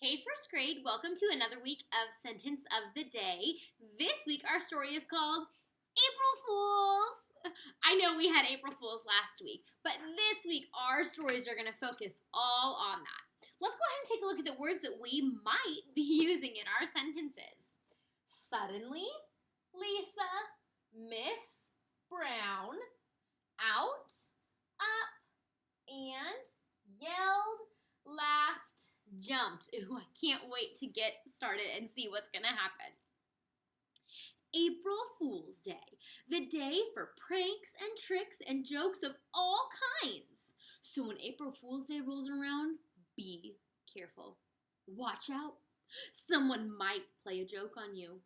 Hey, first grade, welcome to another week of Sentence of the Day. This week, our story is called April Fools. I know we had April Fools last week, but this week, our stories are going to focus all on that. Let's go ahead and take a look at the words that we might be using in our sentences. Suddenly, Lisa, Miss Brown, out, up, and yelled, laughed, jumped. Ooh, I can't wait to get started and see what's going to happen. April Fool's Day, the day for pranks and tricks and jokes of all kinds. So when April Fool's Day rolls around, be careful. Watch out. Someone might play a joke on you.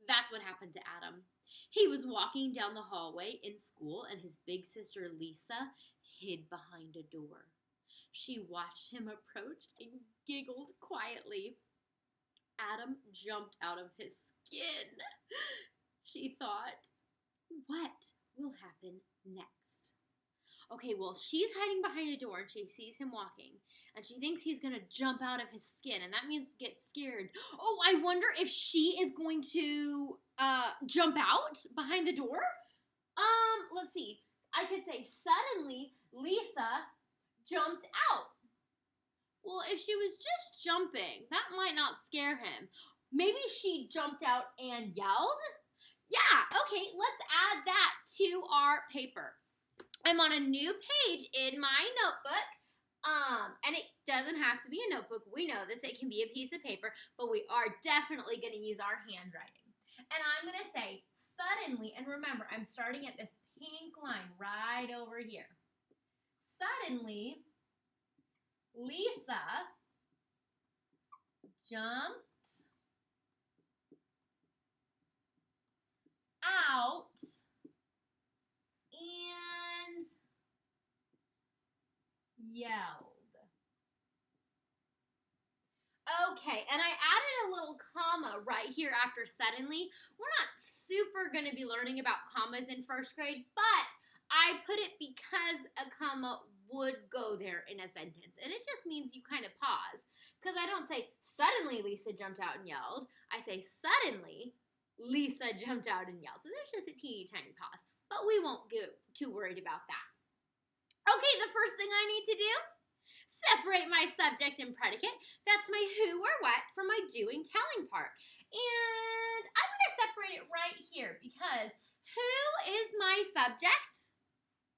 That's what happened to Adam. He was walking down the hallway in school and his big sister Lisa hid behind a door. She watched him approach and giggled quietly. Adam jumped out of his skin. She thought, what will happen next? Okay, well, she's hiding behind a door and she sees him walking and she thinks he's going to jump out of his skin and that means get scared. Oh, I wonder if she is going to jump out behind the door? Let's see. I could say suddenly Lisa jumped out. Well, if she was just jumping, that might not scare him. Maybe she jumped out and yelled? Yeah, okay, let's add that to our paper. I'm on a new page in my notebook, and it doesn't have to be a notebook. We know this. It can be a piece of paper, but we are definitely going to use our handwriting. And I'm going to say suddenly, and remember, I'm starting at this pink line right over here. Suddenly, Lisa jumped out and yelled. Okay, and I added a little comma right here after suddenly. We're not super going to be learning about commas in first grade, but I put it because a comma would go there in a sentence. And it just means you kind of pause. Because I don't say, suddenly Lisa jumped out and yelled. I say, suddenly Lisa jumped out and yelled. So there's just a teeny tiny pause. But we won't get too worried about that. Okay, the first thing I need to do, separate my subject and predicate. That's my who or what from my doing telling part. And I'm going to separate it right here because who is my subject?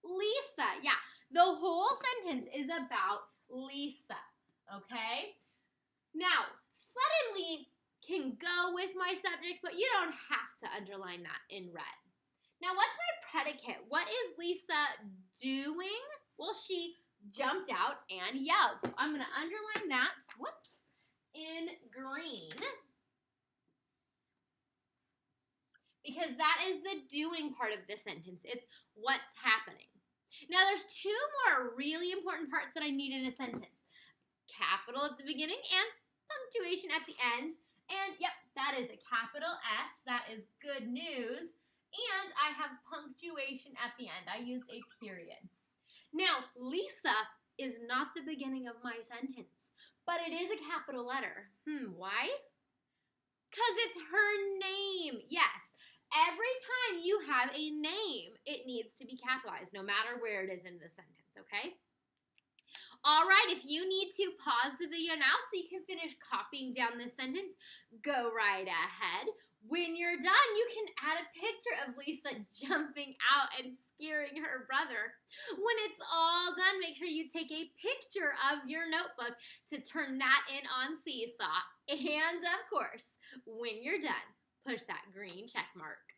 Lisa. Yeah, the whole sentence is about Lisa, okay? Now, suddenly can go with my subject, but you don't have to underline that in red. Now, what's my predicate? What is Lisa doing? Well, she jumped out and yelled. So I'm going to underline that, in green. Because that is the doing part of the sentence. It's what's happening. Now, there's two more really important parts that I need in a sentence. Capital at the beginning and punctuation at the end. And, yep, that is a capital S. That is good news. And I have punctuation at the end. I use a period. Now, Lisa is not the beginning of my sentence, but it is a capital letter. Why? Because it's her name. Yes. Every time you have a name, it needs to be capitalized, no matter where it is in the sentence, okay? All right, if you need to pause the video now so you can finish copying down this sentence, go right ahead. When you're done, you can add a picture of Lisa jumping out and scaring her brother. When it's all done, make sure you take a picture of your notebook to turn that in on Seesaw. And, of course, when you're done, push that green check mark.